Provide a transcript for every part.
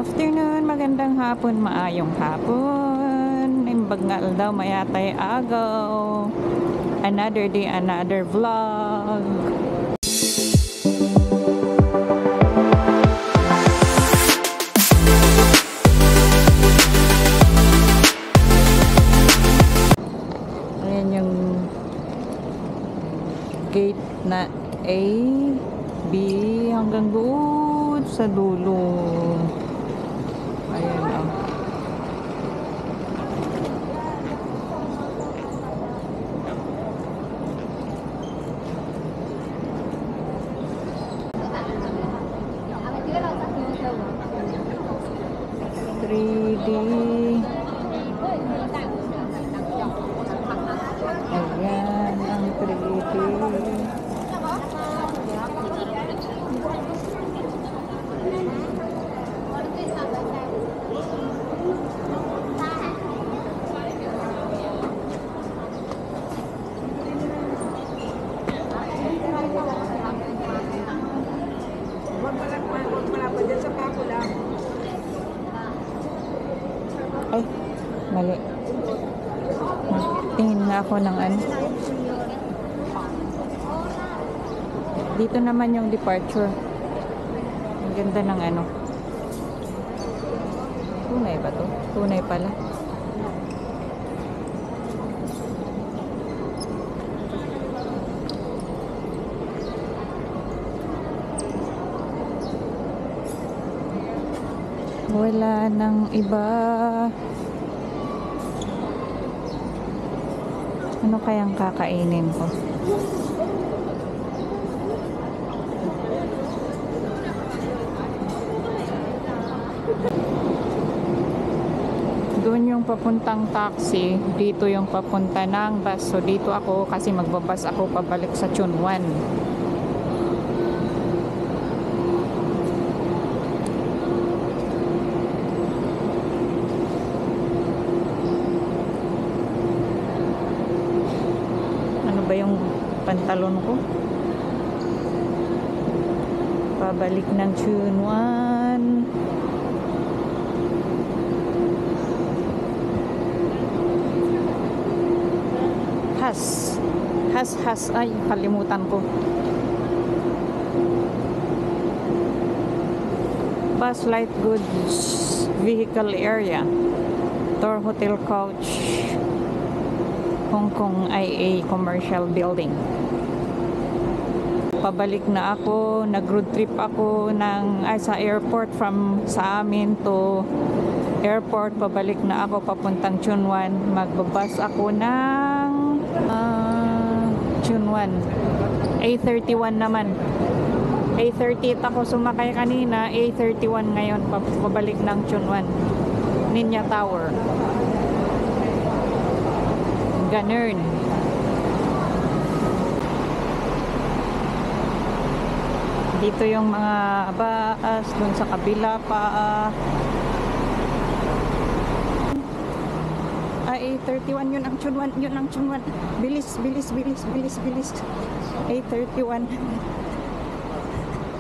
Afternoon, magandang hapon, maayong hapon. Imbagnal daw mayatay agaw. Another day, another vlog. Ayan yung gate na A, B hanggang doon sa dulo. Ayan o. D. Ayan ang 3D. Ay, mali. Tingin na ako ng ano. Dito naman yung departure. Ang ganda ng ano. Tunay ba to? Tunay pala. Wala nang iba. Ano kayang kakainin ko? Doon yung papuntang taxi, dito yung papunta ng bus. So dito ako kasi magbabas ako pabalik sa Chunwan. Ba yung pantalon ko pabalik ng Chunwan. Has ay kalimutan ko. Bus light goods vehicle area, Tor Hotel Couch, Hong Kong IA Commercial Building. Pabalik na ako, nag-road trip ako sa airport from sa amin to airport. Pabalik na ako papuntang Chunwan. Magbabas ako ng Chunwan. A31 naman. A30 ako sumakay kanina, A31 ngayon pabalik ng Chunwan. Ninya Tower. Ganun. Dito yung mga bus, dun sa kabila pa. A31 yun ang Chunwan, yun ang Chunwan. Bilis. A31.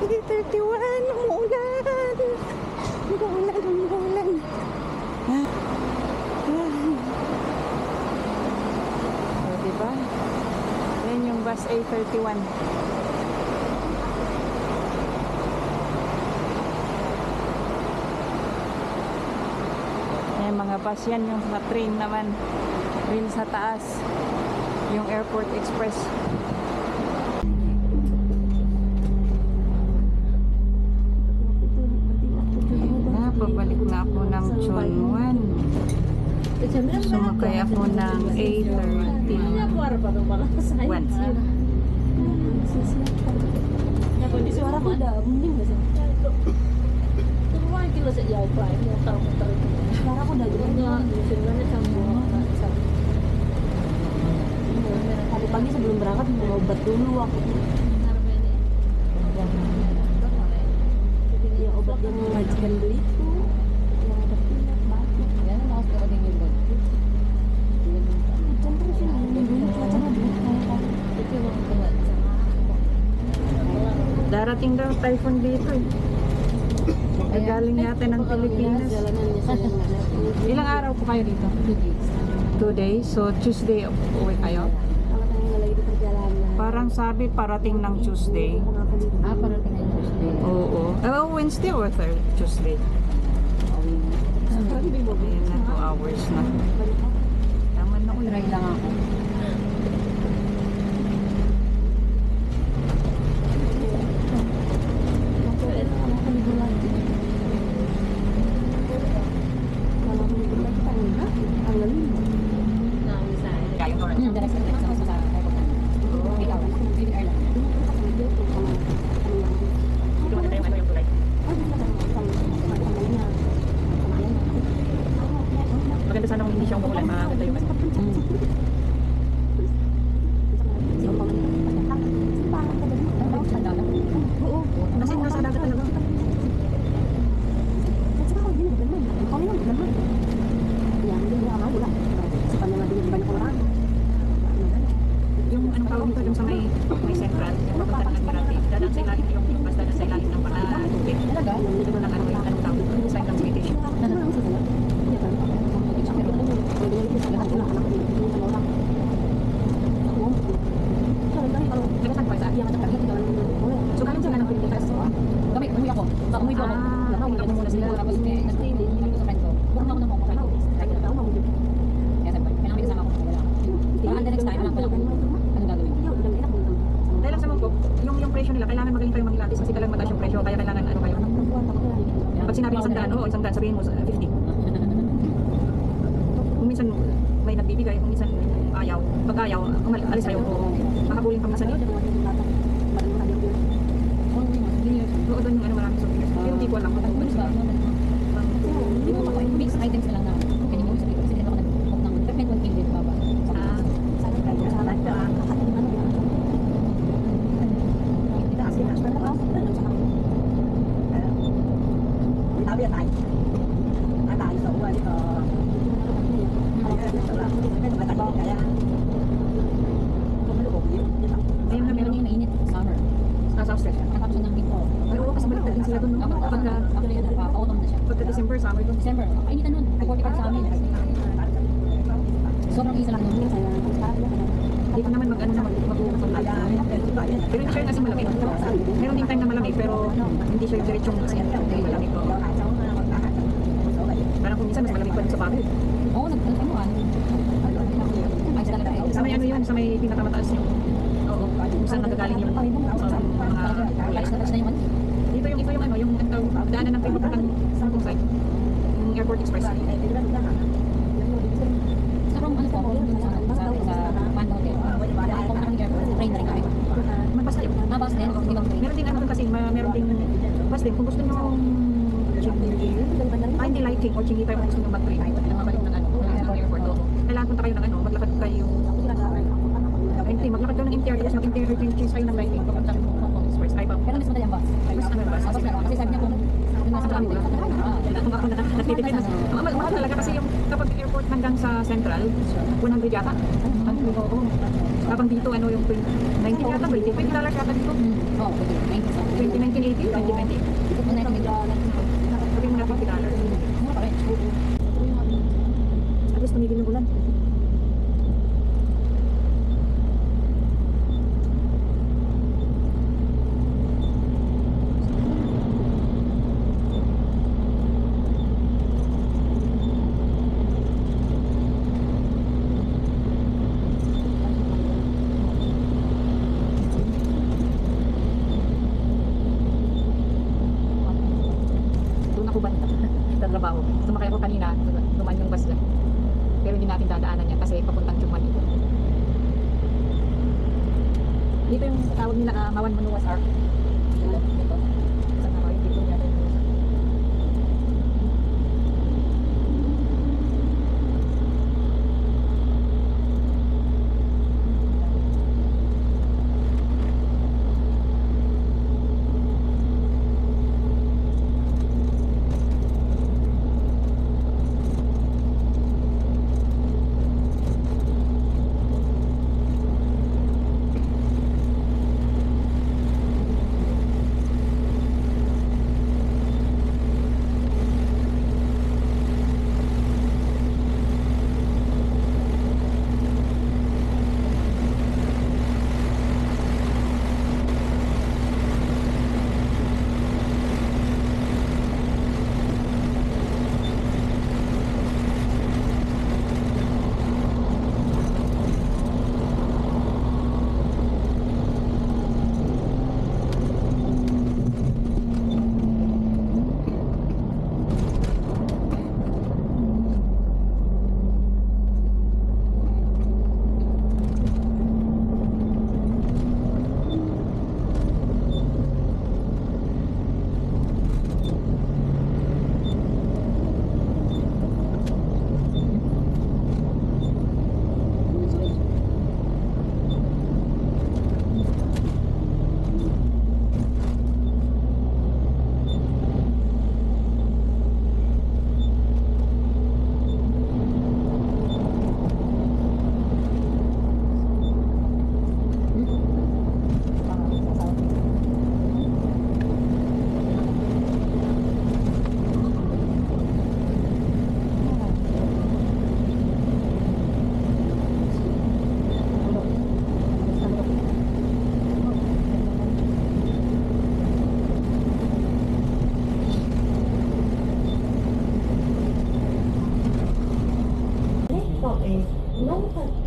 A31, umuulan. Diba? Yan yung bus A31. Yan mga bus yan. Yung sa train naman. Train sa taas. Yung Airport Express. Pabalik na ako ng Chunwan. Sumakay ako ng A31. Suara ko udah mending gak sih? Semua kilo sejauh apa? Muter-muter. Suara ko udah gede. Sebenarnya sambung. Tadi pagi sebelum berangkat mau obat dulu aku. Jadi obat yang mengajikan beli itu. Darating daw typhoon dito eh. galing yata ng Pilipinas. Jalanan niya siya yung anak. Ilang araw po kayo dito? 2 days. 2 days. So Tuesday uwi kayo? Ako na yung nalagay dito perjalanan. Parang sabi parating ng Tuesday. Parang kinain Tuesday. Oo. Wednesday or Tuesday? Ayan na, 2 hours na. Yaman na ulit. Try lang ako. Maganda sana kung hindi siya umuulan, makakita yung ano. Kasi nasa dagat talaga. Yung anong tawag dito, yung sa may central, yung papunta ng Admiralty, dadaan sa ilalim yung basta na sa ilalim ng tubig. Dito ng ano yung anong tawag, sign transportation. So galing sila ng Pilipinas. Kami, umuwi ako. Umuwi ko ako. Umuwi ako muna sila. Tapos nag-stay din. Sabi ko sa friend ko, bukan ako ng mga friend ko. Kaya sabi ko, kailangan may kasama ko. Wala ako. Baka until next time, alam ko lang kung anong gagawin. Dahil lang sa Mongkok, yung presyo nila, kailangan magaling kayo mangilatis kasi talagang mataas yung presyo, kaya kailangan ano kayo. Pag sinabi ng 100, oo, 100, sabihin mo 50. Kung minsan may nagbibigay, kung minsan ayaw, pag ayaw, alis kayo, makabulin pa minsan eh. Oo, doon yung ano, maraming souvenirs. Pero hindi ko alam kung ano sila. Hindi mo ako, mix items na lang na kanya mo sabi ko kasi dito ako nag-book ng peppermint 1 kg dito baba. Ayun na Meron meron yung mainit summer. sa South Street. Nakatapos na ng winter. Ay, oo, kasi baliktad din sila doon. No? Actually, autumn na siya. Pagka December, summer doon. December, kainitan nun. 45 sa amin. Sobrang isa lang nun. Dito naman mag-ano na mag-uusap tayo. Pero hindi siya yung as in malamig. Meron din time na malamig, pero hindi siya yung diretsong as in malamig po. Parang kung minsan mas malamig pa dun sa bago. Oo, nagkamuan. Ay, sa talaga. Sa may ano yun, sa may pinakamataas yung oo, kung saan nagagaling yung mga Palis na yun. dito yung ito yung ano, yung daanan ng train papuntang Hong side. Yung Airport Express. Sa from ano po ako, sa Panda Hotel. Ako na kami airport, train na rin kami. Magbas kayo. Bus din, hindi bang train? Meron din ano doon kasi, meron din bus din. Kung gusto nyo hindi lighting or chingy tayo kung gusto nyo mag-train. Nakabalik ng ano, ng airport doon. Kailangan punta kayo ng ano, maglakad kayo. Hindi, maglakad kayo ng interior, tapos mag-interior change kayo ng lighting. Papunta ng Hong Kong Express. Ay, Pero mas madali ang bus. mas ano ba? Bus meron. Kasi sabi niya kung nasa Kung Bulacan. ako natitipid na. Mahal talaga kasi yung kapag airport hanggang sa Central, 100 yata. Oo. Habang dito, ano yung 19 yata, $20 yata dito. Oo, 90 1980, 2020. Ito po na ito. Sabi mo na $50. Mura pa rin. At least tumigil yung ulan. Doon ako banda sa trabaho. Sumakay ako kanina, dumaan yung bus dyan. Pero hindi natin dadaanan yan kasi papuntang Chumani. Dito yung tawag nila Mawan Manuwas Arc. Dito. Sa Naroy, dito yan.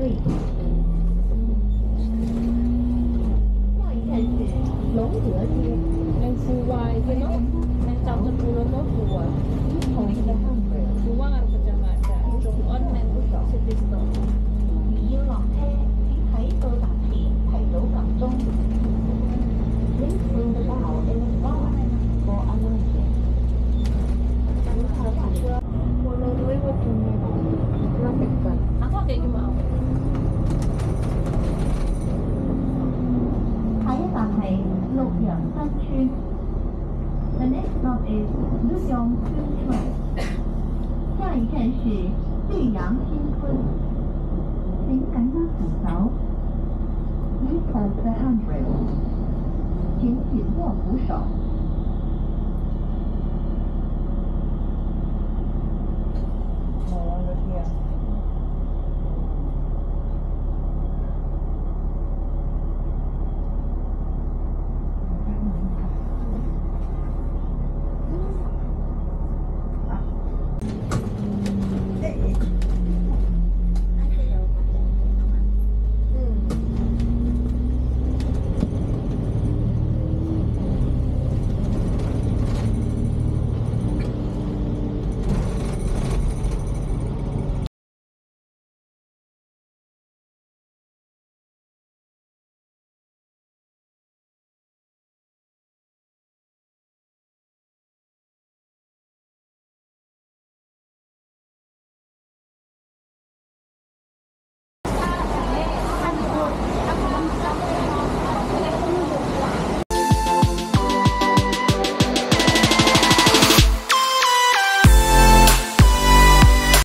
对。下一站是龙德街。 Ang suwa, you know? Ang tawag sa pulo mo, suwa. 同一个 handrail， Suwa nga rin pa dyan nga siya. Itong online si Pisto. 语音落車，請喺到達時提早撳鐘。Please ring the bell in advance for announcement。 Wala doon yung tumira. Lapit ka. Ako, kaya gumao. 下一站係綠楊新村。The next stop is 綠楊新村。下一站是綠楊新村。請緊握扶手。Please hold the handrail。請緊握扶手。